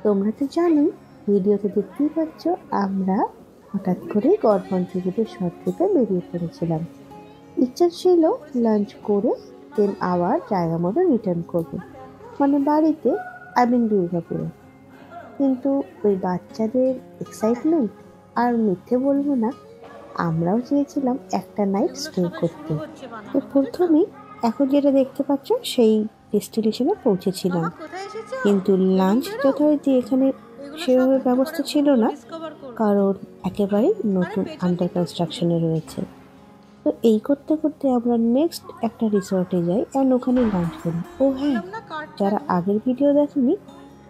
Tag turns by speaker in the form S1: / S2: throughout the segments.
S1: তোমরা তো জানোই, ভিডিওতে দেখতেই পাচ্ছ আমরা হঠাৎ করে গড়পঞ্চকোটের শহর থেকে বেরিয়ে পড়েছিলাম। ইচ্ছা ছিল লাঞ্চ করে দেন আবার জায়গা মতো রিটার্ন করব, মানে বাড়িতে, দুর্গাপুরে। কিন্তু ওই বাচ্চাদের এক্সাইটমেন্ট আর মিথ্যে বলবো না, আমরাও চেয়েছিলাম একটা নাইট স্টে করতে। তো প্রথমেই এখন যেটা দেখতে পাচ্ছ সেই ডেস্টিনেশনে পৌঁছেছিলাম, কিন্তু লাঞ্চ যথারীতি এখানে সেভাবে ব্যবস্থা ছিল না, কারণ একেবারেই নতুন আন্ডার কনস্ট্রাকশনে রয়েছে। তো এই করতে করতে আমরা নেক্সট একটা রিসর্টে যাই অ্যান্ড ওখানে লাঞ্চ করি। ও হ্যাঁ, যারা আগের ভিডিও দেখেনি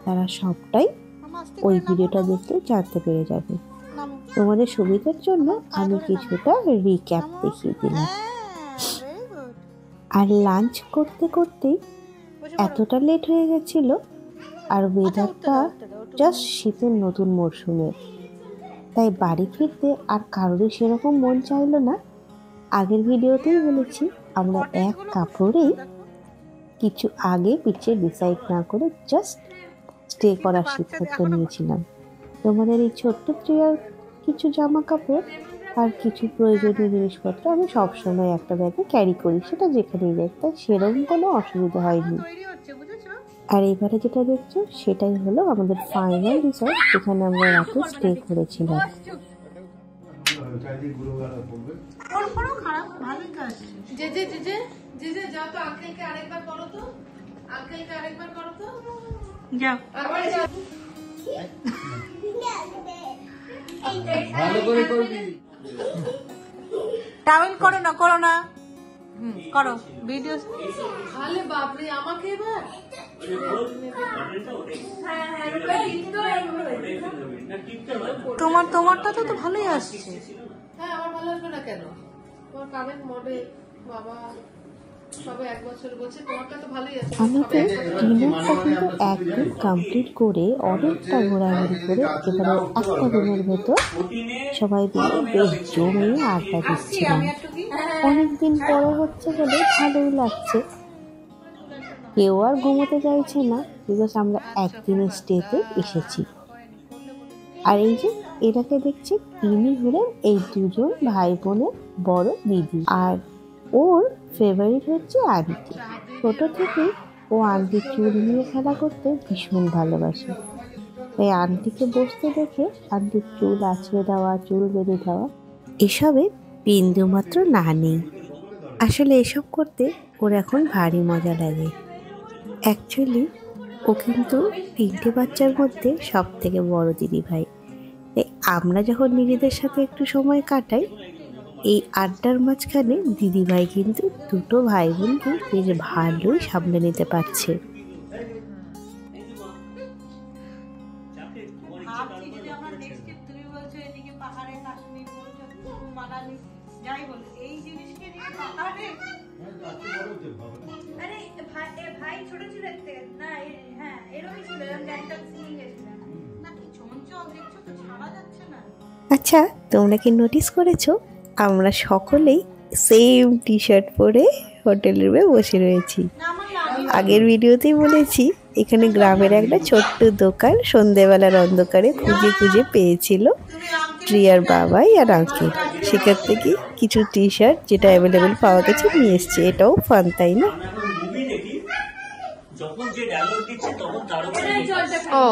S1: তারা সবটাই ওই ভিডিওটা দেখলে জানতে পেরে যাবে। তোমাদের সুবিধার জন্য আমি কিছুটা রিক্যাপ দেখিয়ে দিলাম। আর লাঞ্চ করতে করতেই এতটা লেট হয়ে গেছিল, আর ওয়েদারটা জাস্ট শীতের নতুন মরশুমের, তাই বাড়ি ফিরতে আর কারোরই সেরকম মন চাইলো না। আগের ভিডিওতেই বলেছি আমরা এক কাপড়েই কিছু আগে পিছিয়ে ডিসাইড না করে জাস্ট স্টে করার সিদ্ধান্ত নিয়েছিলাম। তোমাদের এই ছোট্ট ট্রিয়ার কিছু জামা কাপড় আর কিছু প্রয়োজনীয় জিনিসপত্র আমি সবসময় একটা ব্যাগে ক্যারি করি, সেটা যেখানেই যাই, তাই সেরকম কোনো অসুবিধা হয়নি। আর এবারে যেটা দেখছো সেটাই হলো আমাদের ফাইনাল রিসর্ট, যেখানে আমরা রাতে স্টে করেছিলাম।
S2: টাওয়েল করো না করো ভিডিও। আলে বাপরে, আমাকে এবার তোমারটা তো ভালোই আসছে। হ্যাঁ, আমার ভালো আসবে না কেন? তোমার কারেন্ট মডেল বাবা
S1: আমাদের ডিনারটা কিন্তু একদিন কমপ্লিট করে অনেকটা ঘোরাঘুরি করে এবারে একটা রুমের ভেতর সবাই মিলে বেশ জমিয়ে আড্ডা দিচ্ছিলাম। অনেকদিন পরে হচ্ছে বলে ভালোই লাগছে। কেউ আর ঘুমোতে চাইছে না, বিকজ আমরা একদিনের স্টেতে এসেছি। আর এই যে এটাকে দেখছি, ইনি হলেন এই দুজন ভাই বোনের বড় দিদি, আর ওর ফেভারিট হচ্ছে আন্টি। ছোট থেকেই ও আন্টির চুল নিয়ে খেলা করতে ভীষণ ভালোবাসে, তাই আন্টিকে বসতে দেখে আন্টির চুল আঁচড়ে দেওয়া, চুল বেঁধে দেওয়া এসবে বিন্দুমাত্র না নেই। আসলে এসব করতে ওর এখন ভারী মজা লাগে। অ্যাকচুয়ালি ও কিন্তু 3টে বাচ্চার মধ্যে সব থেকে বড় দিদি ভাই। তাই আমরা যখন নিজেদের সাথে একটু সময় কাটাই, এই আড্ডার মাঝখানে দিদিভাই কিন্তু দুটো ভাই বোনকে বেশ ভালোই সামলে নিতে পারছে। আচ্ছা, তোমরা কি নোটিস করেছো আমরা সকলেই সেম টি শার্ট পরে হোটেল রুমে বসে রয়েছি? আগের ভিডিওতেই বলেছি এখানে গ্রামের একটা ছোট্ট দোকান সন্ধেবেলার অন্ধকারে খুঁজে খুঁজে পেয়েছিল ট্রিয়ার বাবাই আর আঙ্কেল। সেখান থেকে কিছু টি শার্ট যেটা অ্যাভেলেবেল পাওয়া গেছে নিয়ে এসছে। এটাও ফান, তাই না? ও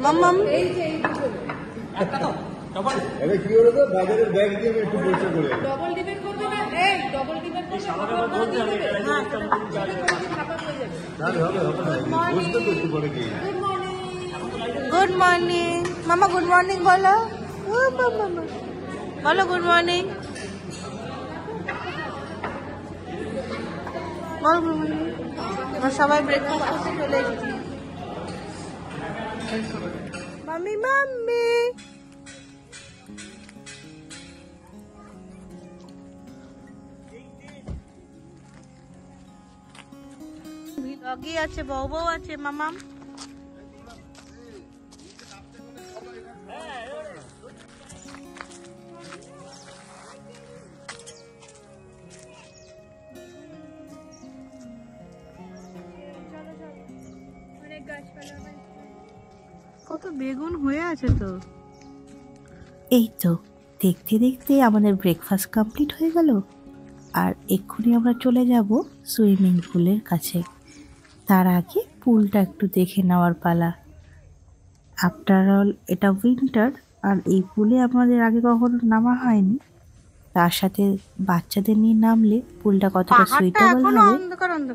S2: মাম্মাম
S3: কি হলো তো বাজারের ব্যাগ দিয়ে আমি একটু পরিচয় করে
S4: ডবল ডিপেন্ড করবে না এই ডবল ডিপেন্ড করবে
S3: বুঝতে তো একটু পরে গিয়ে
S2: গুড মর্নিং মামা গুড মর্নিং বলো ও মামা বলো গুড মর্নিং বল গুড মর্নিং আমরা সবাই ব্রেকফাস্ট করতে চলে এসেছি মাম্মি মাম্মি ডগি আছে বউ বউ আছে মামাম কত বেগুন হয়ে আছে তো
S1: এই তো দেখতে দেখতে আমাদের ব্রেকফাস্ট কমপ্লিট হয়ে গেল আর এক্ষুনি আমরা চলে যাব সুইমিং পুলের কাছে তার আগে পুলটা একটু দেখে নেওয়ার পালা আফটার অল এটা উইন্টার আর এই পুলে আমাদের আগে কখনো নামা হয়নি তার সাথে বাচ্চাদের নিয়ে নামলে পুলটা কতটা সুইটেবল হবে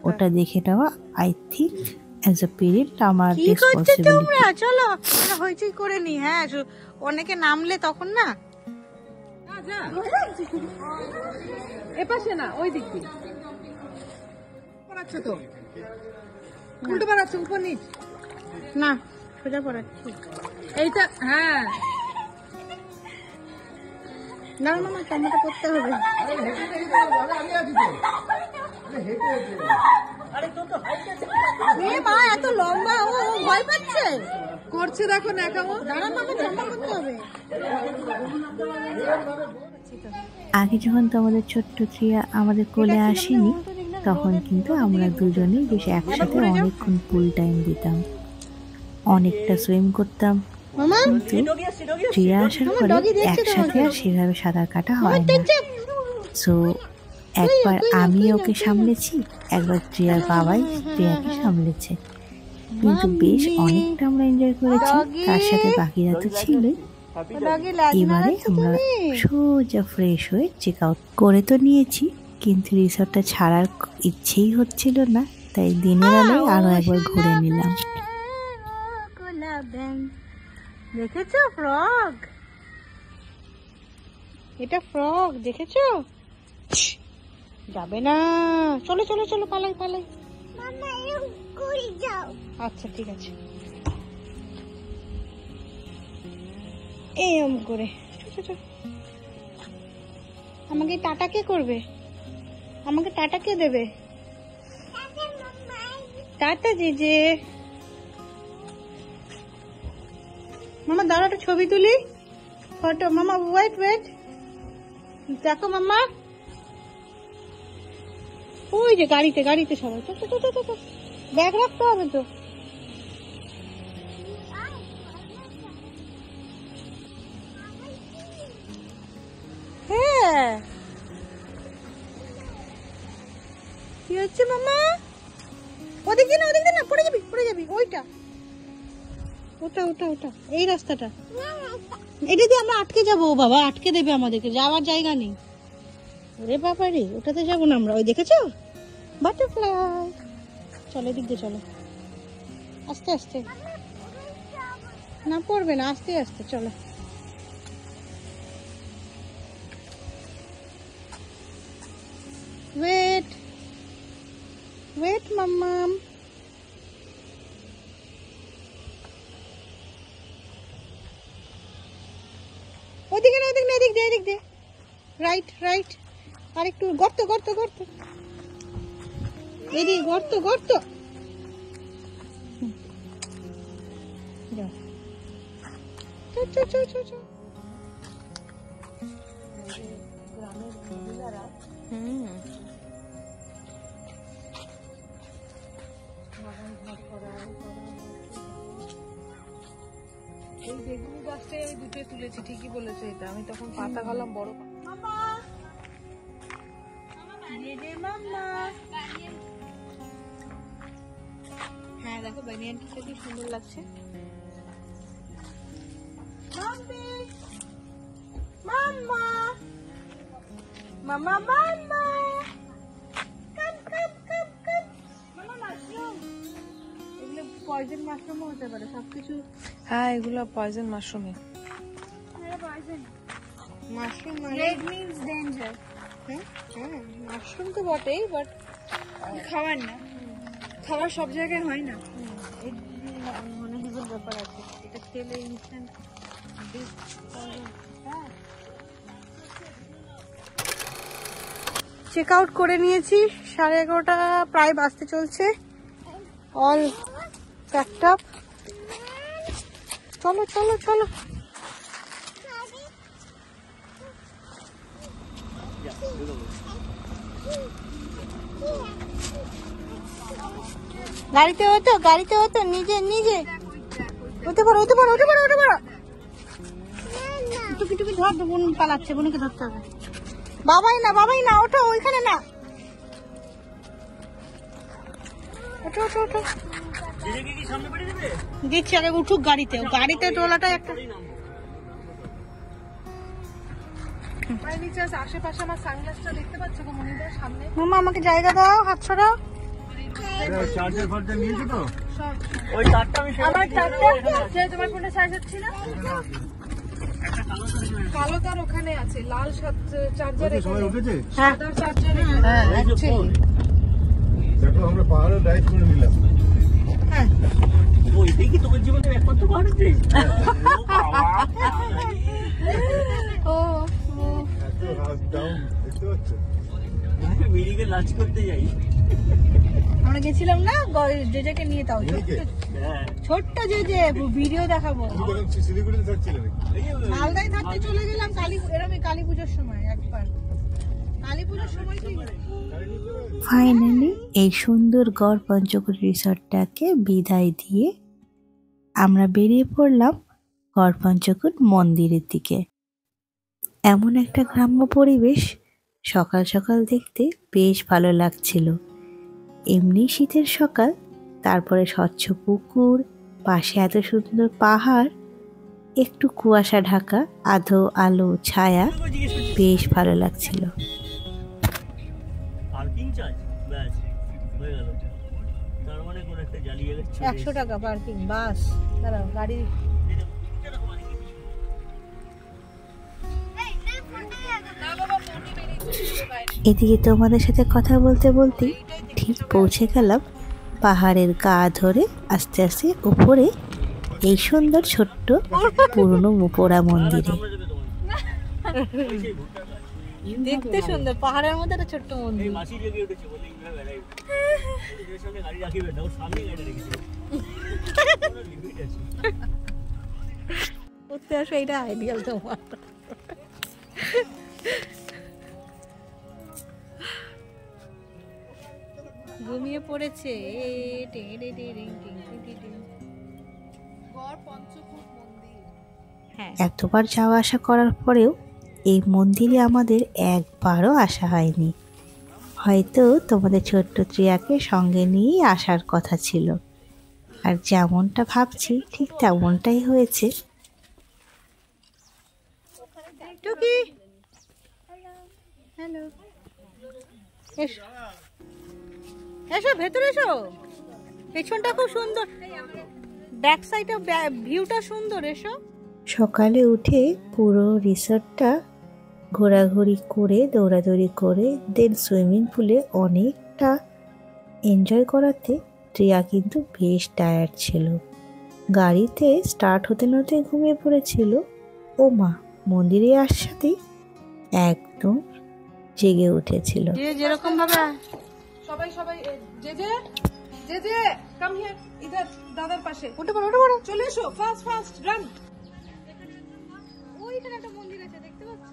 S1: ওটা দেখে নেওয়া I think as a parent আমার রেসপন্সিবিলিটি
S2: চলো আমরা হইচই করে নি হ্যাঁ অনেকে নামলে তখন না
S4: এপাশে না ওই দিক দিয়ে পড়াচ্ছ তো উল্টো পড়াচ্ছ উপর নিচ
S2: না সোজা পড়াচ্ছি
S4: এইটা হ্যাঁ
S2: না মামা টমেটো করতে হবে মা এত লম্বা ও ভয় পাচ্ছে
S4: করছে দেখো না কেমন
S2: দাঁড়া মামা জাম্পা করতে হবে
S1: আগে যখন তো আমাদের ছোট্ট প্রিয়া আমাদের কোলে আসেনি তখন কিন্তু আমরা দুজনেই বেশ একসাথে অনেকক্ষণ পুল টাইম দিতাম অনেকটা সুইম করতাম কিন্তু প্রিয়া আসার পরে একসাথে আর সেভাবে সাঁতার কাটা হয় না সো একবার আমি ওকে সামলেছি একবার প্রিয়ার বাবাই প্রিয়াকে সামলেছে কিন্তু বেশ অনেকটা আমরা এনজয় করেছি তার সাথে বাকিরা তো ছিলই এবারে আমরা সোজা ফ্রেশ হয়ে চেক আউট করে তো নিয়েছি কিন্তু রিসর্টটা ছাড়ার ইচ্ছেই হচ্ছিল না তাই দিনের আলোয় আরো একবার ঘুরে নিলাম
S2: দেখেছো ফ্রগ এটা ফ্রগ দেখেছো যাবে না চলো চলো চলো পালাই পালাই আচ্ছা ঠিক আছে এরম করে আমাকে টাটা কে করবে আমাকে টাটা কে দেবে টাটা জেজে মামা দাঁড়া একটা ছবি তুলি ফটো মামা ওয়েট ওয়েট দেখো মামা ওই যে গাড়িতে গাড়িতে সবাই ব্যাগ রাখতে হবে তো হ্যাঁ কি হচ্ছে মামা ওদিক দিয়ে না পড়ে যাবি ওইটা ওটা ওটা ওটা এই রাস্তাটা এটা দিয়ে আমরা আটকে যাবো বাবা আটকে দেবে আমাদেরকে যাওয়ার জায়গা নেই ওরে বাবা রে ওটাতে যাবো না আমরা ওই দেখেছো বাটারফ্লাই চলো এদিক দিয়ে চলো আস্তে আস্তে না পড়বে না আস্তে আস্তে চলো ওয়েট ওয়েট মাম্মাম ওদিকে না এদিক দে রাইট রাইট আর একটু গর্ত এদিকে গর্ত গ্রামের মহিলারা
S4: এই বেগুন গাছটা আমি দুটো তুলেছি ঠিকই বলেছো এটা আমি তখন পাতা গেলাম বড়
S2: মামা হ্যাঁ দেখো বানিয়ান টিটা কি সুন্দর লাগছে। মাম্মা মাম্মা মাম্মা কাম কাম কাম কাম মাম্মা মাশরুম। এগুলো পয়জন মাশরুমও হতে পারে সবকিছু।
S4: হ্যাঁ এগুলো পয়জন মাশরুমে।
S2: Mushroom red means danger. হ্যাঁ মাশরুম তো বটেই, বাট খাওয়ার না, খাওয়ার সব জায়গায় হয় না। মনে হয় ব্যাপার আছে, এটা খেলে ইনস্ট্যান্ট। চেক আউট করে নিয়েছি, 11:30 প্রায় বাজতে চলছে। All packed up. চলো চলো চলো। গাড়িতে হতো নিজে নিজে হতে পারো হতে পারো হতে পারো হতে পারো। টুকি টুকি ধর, বোন পালাচ্ছে, বোনকে ধরতে হবে। বাবাই না ওঠো, ওইখানে না, ওঠো ওঠো ওঠো। দিচ্ছি, আগে উঠুক গাড়িতে। গাড়িতে টোলাটা একটা
S4: আশেপাশে আমার সানগ্লাসটা দেখতে পাচ্ছ গো মনিদার সামনে।
S2: মামা আমাকে জায়গা দাও, হাত ছড়াও।
S3: চার্জার ফার্জার নিয়েছো তো?
S4: ওই তারটা আমি আমার তারটা তোমার ফোনে চার্জ হচ্ছে না। কালো তার ওখানে আছে, লাল চার্জার
S3: সবাই উঠেছে?
S4: সাদা চার্জার।
S2: হ্যাঁ অ্যাকচুয়ালি
S3: দেখো আমরা পাহাড়ে ডাইভ করে নিলাম।
S2: হ্যাঁ
S5: ওইটাই কি তোমার জীবনের একমাত্র পাহাড়?
S2: ও
S3: এত হাত ডাউন দেখতে পাচ্ছ?
S5: মিরিকে লাঞ্চ করতে যাই।
S2: আমরা গেছিলাম না জেজেকে নিয়ে, তাও
S3: মিনিকে?
S5: হ্যাঁ
S2: ছোট্ট জেজে, ভিডিও দেখাবো।
S3: তুমি তখন শিলিগুড়িতে থাকছিলে নাকি?
S2: মালদায় থাকতে চলে গেলাম কালী পুজোর সময়, একবার কালী পুজোর সময় কি
S1: ফাইনালি এই সুন্দর গড় পঞ্চকোটি রিসর্টটাকে বিদায় দিয়ে আমরা বেরিয়ে পড়লাম গড় পঞ্চকোট মন্দিরের দিকে। এমন একটা গ্রাম্য পরিবেশ, সকাল সকাল দেখতে বেশ ভালো লাগছিল। এমনি শীতের সকাল, তারপরে স্বচ্ছ পুকুর, পাশে এত সুন্দর পাহাড়, একটু কুয়াশা ঢাকা, আধো আলো ছায়া, বেশ ভালো লাগছিল।
S5: পার্কিং চার্জ ব্যাস হয়ে গেল। তার মানে কোন একটা জ্বালিয়ে গেছে।
S2: 100 টাকা পার্কিং। বাস দাঁড়াও, গাড়ি
S1: এদিকে তোমাদের সাথে কথা বলতে বলতে ঠিক পৌঁছে গেলাম পাহাড়ের গা ধরে আস্তে আস্তে উপরে এই সুন্দর ছোট্ট পুরনো পোড়া মন্দিরে।
S2: দেখতে সুন্দর, পাহাড়ের মধ্যে একটা ছোট্ট মন্দির।
S5: মাসি লেগে উঠেছে বলে এইভাবে বেড়াই। ওদের সামনে গাড়ি রাখিবে না, ওর সামনে গাড়ি রেখেছে। লিমিট আছে।
S2: করতে আসো, এটা আইডিয়াল তোমার। ঘুমিয়ে পড়েছে। হ্যাঁ,
S1: এতবার যাওয়া আসা করার পরেও এই মন্দিরে আমাদের একবারও আসা হয়নি। হয়তো তোমাদের ছোট্ট ত্রিয়াকে সঙ্গে নিয়েই আসার কথা ছিল, আর যেমনটা ভাবছি ঠিক তেমনটাই হয়েছে।
S2: টুকি হ্যালো, এসো এসো ভেতরে এসো। পেছনটা খুব সুন্দর, ব্যাক সাইডে ভিউটা সুন্দর। এসো।
S1: সকালে উঠে পুরো রিসর্টটা ঘোরাঘুরি করে, দৌড়াদৌড়ি করে, দেন সুইমিং পুলে অনেকটা এনজয় করাতে ত্রিয়া কিন্তু বেশ টায়ার্ড ছিল। গাড়িতে স্টার্ট হতে হতে ঘুমিয়ে পড়েছিল। ও মা, মন্দিরে আসাতেই একদম জেগে উঠেছিল।
S2: যে যেরকম ভাবে
S4: সবাই সবাই যে যে যে যে কাম হিয়ার, ইধার দাদার পাশে।
S2: উঠে পড়ো
S4: চলে এসো, ফাস্ট ফাস্ট রান।
S2: ওইখানে একটা মন্দির আছে, দেখতে পাচ্ছ?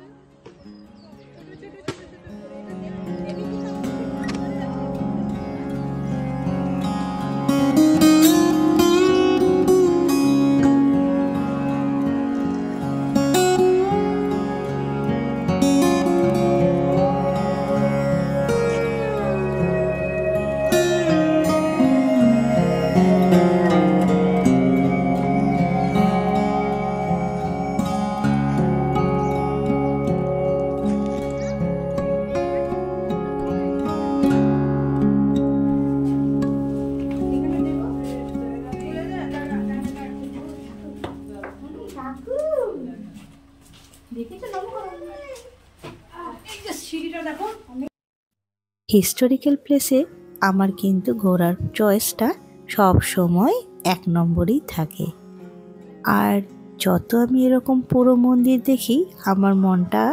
S1: হিস্টোরিক্যাল প্লেসে আমার কিন্তু ঘোরার চয়েসটা সব সময় 1 নম্বরেই থাকে। আর যত আমি এরকম পুরো মন্দির দেখি আমার মনটা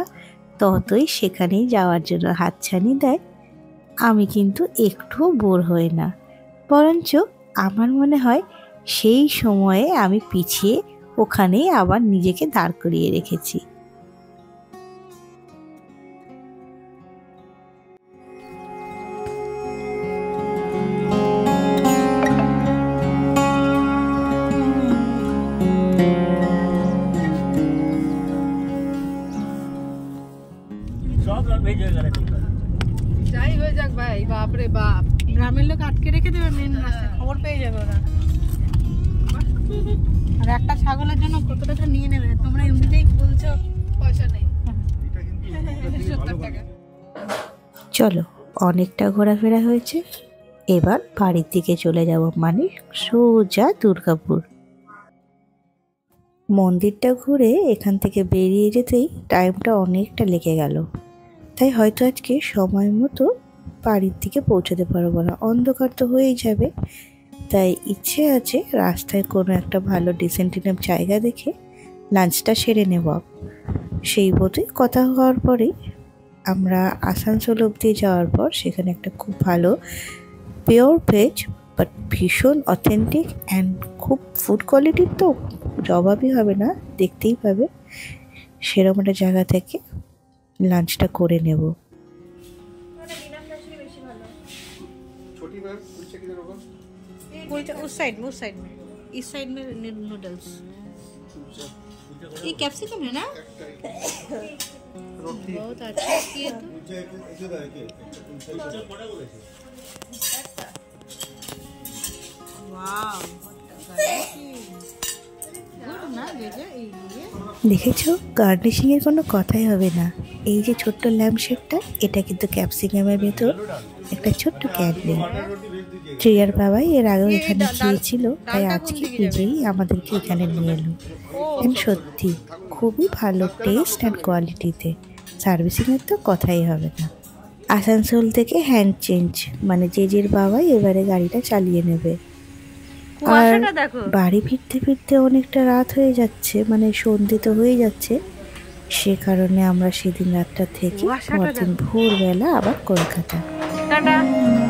S1: ততই সেখানেই যাওয়ার জন্য হাতছানি দেয়। আমি কিন্তু একটুও বোর হই না, বরঞ্চ আমার মনে হয় সেই সময়ে আমি পিছিয়ে ওখানেই আবার নিজেকে দাঁড় করিয়ে রেখেছি।
S5: সব ননভেজ হয়ে গেল।
S4: যাই হয়ে যাক ভাই, বাপ রে বাপ,
S2: গ্রামের লোক আটকে রেখে দেবে মেন রাস্তায়, খবর পেয়ে যাবে ওরা। আর একটা ছাগলের জন্য কত টাকা নিয়ে নেবে? তোমরা এমনিতেই বলছো
S4: পয়সা নেই।
S3: 70
S4: টাকা।
S1: চলো, অনেকটা ঘোরাফেরা হয়েছে, এবার বাড়ির দিকে চলে যাব, মানে সোজা দুর্গাপুর। মন্দিরটা ঘুরে এখান থেকে বেরিয়ে যেতেই টাইমটা অনেকটা লেগে গেল, তাই হয়তো আজকে সময় মতো বাড়ির দিকে পৌঁছতে পারবো না, অন্ধকার তো হয়েই যাবে। তাই ইচ্ছে আছে রাস্তায় কোনো একটা ভালো ডিসেন্ট ইনাফ জায়গা দেখে লাঞ্চটা সেরে নেব। সেই মতোই কথা হওয়ার পরেই আমরা আসানসোল অবধি যাওয়ার পর সেখানে একটা খুব ভালো পিওর ভেজ বাট ভীষণ অথেন্টিক অ্যান্ড খুব ফুড কোয়ালিটির তো জবাবই হবে না, দেখতেই পাবে, সেরকম একটা জায়গা থেকে লাঞ্চটা করে নেব।
S3: छोटी मैम कुलचे किधर होगा?
S2: उस साइड में, उस साइड में, इस साइड में नूडल्स। ये कैप्सिकम है ना? बहुत अच्छा किए तो।
S3: कुलचे इधर है के
S2: वाव, गुड ना जेजे, ये
S1: দেখেছো, গার্নিশিংয়ের কোনো কথাই হবে না। এই যে ছোট্ট ল্যাম্প শেডটা, এটা কিন্তু ক্যাপসিকামের ভেতর একটা ছোট্ট ক্যান্ডেল। ট্রিয়ার বাবাই এর আগেও এখানে খেয়েছিল, তাই আজকে নিজেই আমাদেরকে এখানে নিয়ে এলো। অ্যান্ড সত্যি খুবই ভালো টেস্ট অ্যান্ড কোয়ালিটিতে, সার্ভিসিংয়ের তো কথাই হবে না। আসানসোল থেকে হ্যান্ড চেঞ্জ, মানে জেজের বাবাই এবারে গাড়িটা চালিয়ে নেবে। আর বাড়ি ফিরতে ফিরতে অনেকটা রাত হয়ে যাচ্ছে, মানে সন্ধে তো হয়ে যাচ্ছে, সে কারণে আমরা সেদিন রাতটা থেকে পরদিন ভোরবেলা আবার কলকাতা।
S2: टाटा।